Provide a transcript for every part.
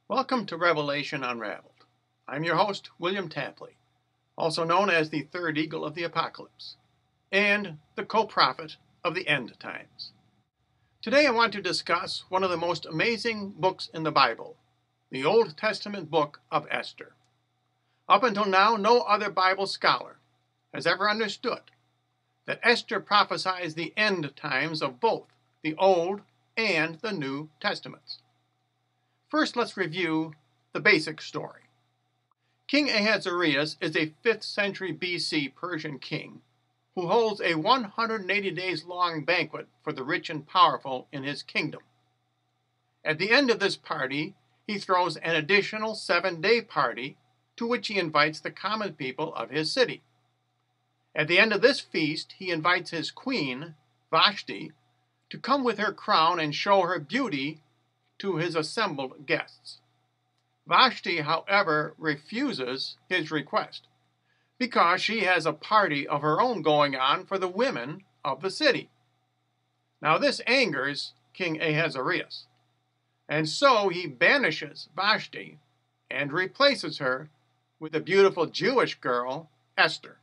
Welcome to Revelation Unraveled. I'm your host, William Tapley, also known as the third eagle of the apocalypse, and the co-prophet of the end times. Today I want to discuss one of the most amazing books in the Bible, the Old Testament book of Esther. Up until now, no other Bible scholar has ever understood that Esther prophesies the end times of both the Old and the New Testaments. First, let's review the basic story. King Ahasuerus is a 5th century BC Persian king who holds a 180 days long banquet for the rich and powerful in his kingdom. At the end of this party, he throws an additional 7-day party to which he invites the common people of his city. At the end of this feast, he invites his queen, Vashti, to come with her crown and show her beauty to his assembled guests. Vashti, however, refuses his request because she has a party of her own going on for the women of the city. Now this angers King Ahasuerus, and so he banishes Vashti and replaces her with a beautiful Jewish girl, Esther.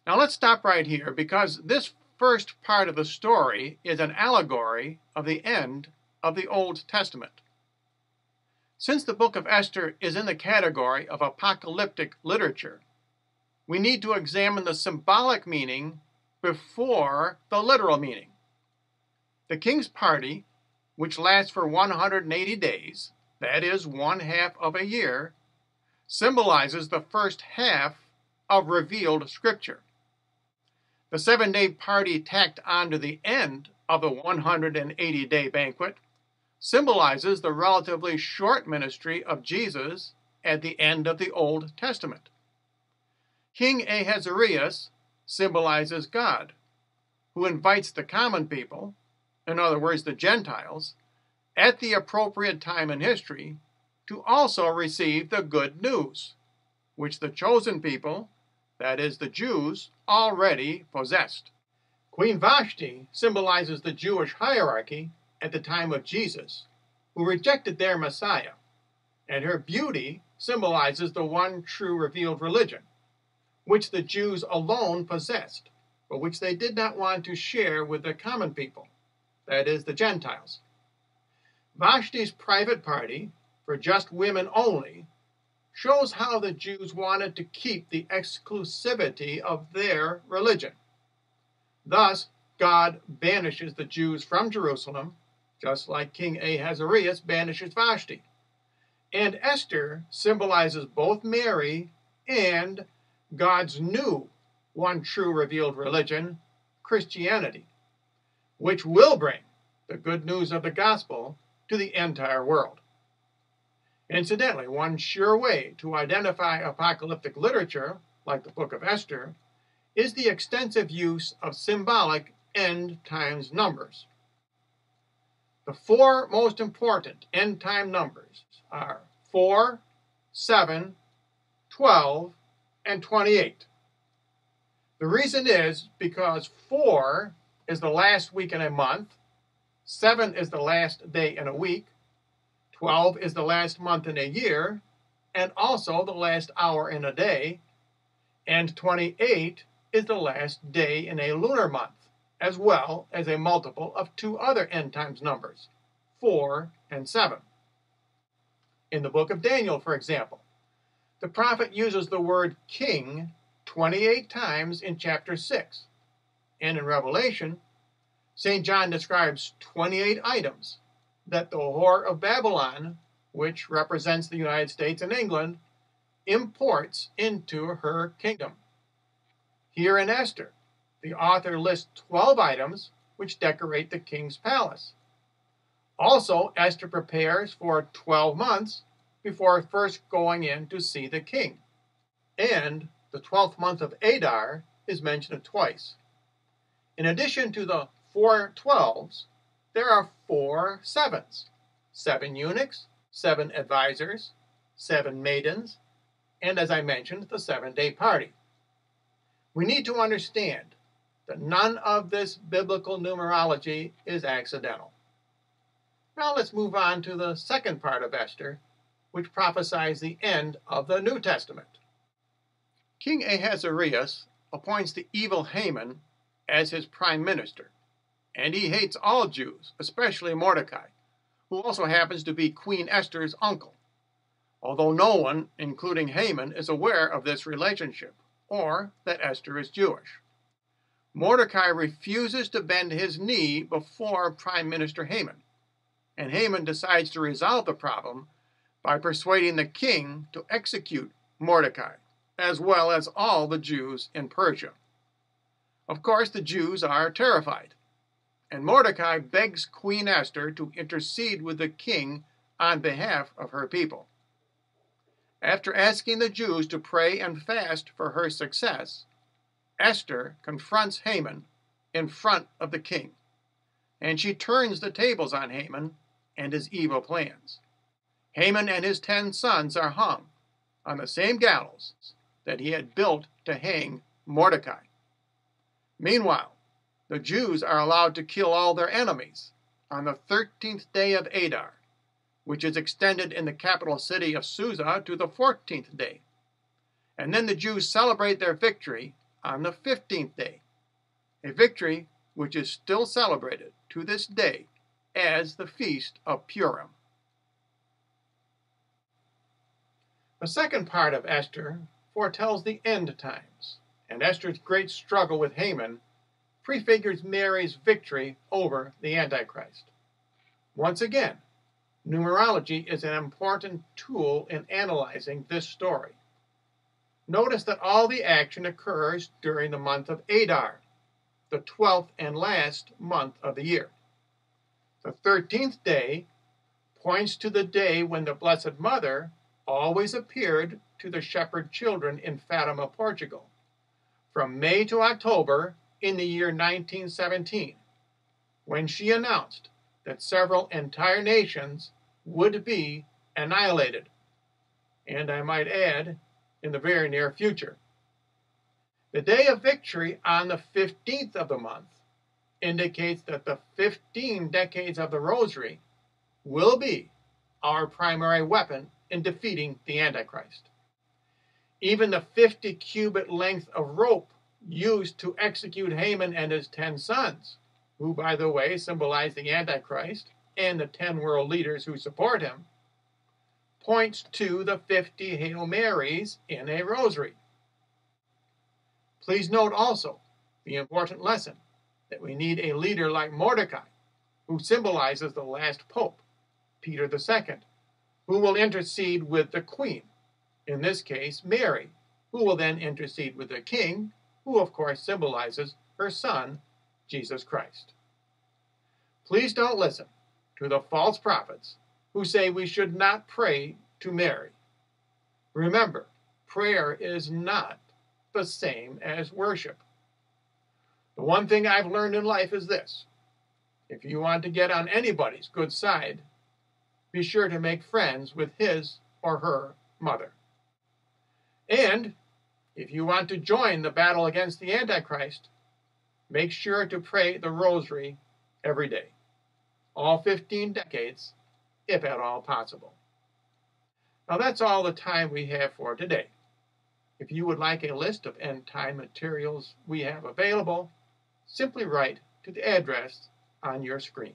Now let's stop right here because this first part of the story is an allegory of the end of the Old Testament. Since the book of Esther is in the category of apocalyptic literature, we need to examine the symbolic meaning before the literal meaning. The king's party, which lasts for 180 days, that is, 1/2 of a year, symbolizes the first half of revealed scripture. The 7-day party tacked on to the end of the 180-day banquet symbolizes the relatively short ministry of Jesus at the end of the Old Testament. King Ahasuerus symbolizes God, who invites the common people, in other words the Gentiles, at the appropriate time in history to also receive the good news, which the chosen people, that is the Jews, already possessed. Queen Vashti symbolizes the Jewish hierarchy at the time of Jesus, who rejected their Messiah, and her beauty symbolizes the one true revealed religion, which the Jews alone possessed, but which they did not want to share with the common people, that is, the Gentiles. Vashti's private party, for just women only, shows how the Jews wanted to keep the exclusivity of their religion. Thus, God banishes the Jews from Jerusalem, just like King Ahasuerus banishes Vashti. And Esther symbolizes both Mary and God's new one true revealed religion, Christianity, which will bring the good news of the gospel to the entire world. Incidentally, one sure way to identify apocalyptic literature, like the book of Esther, is the extensive use of symbolic end times numbers. The 4 most important end time numbers are 4, 7, 12, and 28. The reason is because 4 is the last week in a month, 7 is the last day in a week, 12 is the last month in a year, and also the last hour in a day, and 28 is the last day in a lunar month, as well as a multiple of 2 other end times numbers, 4 and 7. In the book of Daniel, for example, the prophet uses the word king 28 times in chapter 6, and in Revelation, St. John describes 28 items that the whore of Babylon, which represents the United States and England, imports into her kingdom. Here in Esther, the author lists 12 items which decorate the king's palace. Also, Esther prepares for 12 months before first going in to see the king. And the 12th month of Adar is mentioned twice. In addition to the 4 12s, there are 4 7s, 7 eunuchs, 7 advisors, 7 maidens, and as I mentioned, the 7-day party. We need to understand that none of this biblical numerology is accidental. Now let's move on to the second part of Esther, which prophesies the end of the New Testament. King Ahasuerus appoints the evil Haman as his prime minister, and he hates all Jews, especially Mordecai, who also happens to be Queen Esther's uncle, although no one, including Haman, is aware of this relationship, or that Esther is Jewish. Mordecai refuses to bend his knee before Prime Minister Haman, and Haman decides to resolve the problem by persuading the king to execute Mordecai, as well as all the Jews in Persia. Of course, the Jews are terrified, and Mordecai begs Queen Esther to intercede with the king on behalf of her people. After asking the Jews to pray and fast for her success, Esther confronts Haman in front of the king, and she turns the tables on Haman and his evil plans. Haman and his 10 sons are hung on the same gallows that he had built to hang Mordecai. Meanwhile, the Jews are allowed to kill all their enemies on the 13th day of Adar, which is extended in the capital city of Susa to the 14th day. And then the Jews celebrate their victory on the 15th day, a victory which is still celebrated to this day as the Feast of Purim. The second part of Esther foretells the end times, and Esther's great struggle with Haman prefigures Mary's victory over the Antichrist. Once again, numerology is an important tool in analyzing this story. Notice that all the action occurs during the month of Adar, the 12th and last month of the year. The 13th day points to the day when the Blessed Mother always appeared to the shepherd children in Fatima, Portugal, from May to October in the year 1917, when she announced that several entire nations would be annihilated, and I might add, in the very near future. The day of victory on the 15th of the month indicates that the 15 decades of the Rosary will be our primary weapon in defeating the Antichrist. Even the 50-cubit length of rope used to execute Haman and his 10 sons, who, by the way, symbolize the Antichrist and the 10 world leaders who support him, points to the 50 Hail Marys in a rosary. Please note also the important lesson that we need a leader like Mordecai, who symbolizes the last pope, Peter II, who will intercede with the queen, in this case Mary, who will then intercede with the king, who of course symbolizes her son, Jesus Christ. Please don't listen to the false prophets who say we should not pray to Mary. Remember, prayer is not the same as worship. The one thing I've learned in life is this: if you want to get on anybody's good side, be sure to make friends with his or her mother. And if you want to join the battle against the Antichrist, make sure to pray the rosary every day, all 15 decades, if at all possible. Now that's all the time we have for today. If you would like a list of end-time materials we have available, simply write to the address on your screen.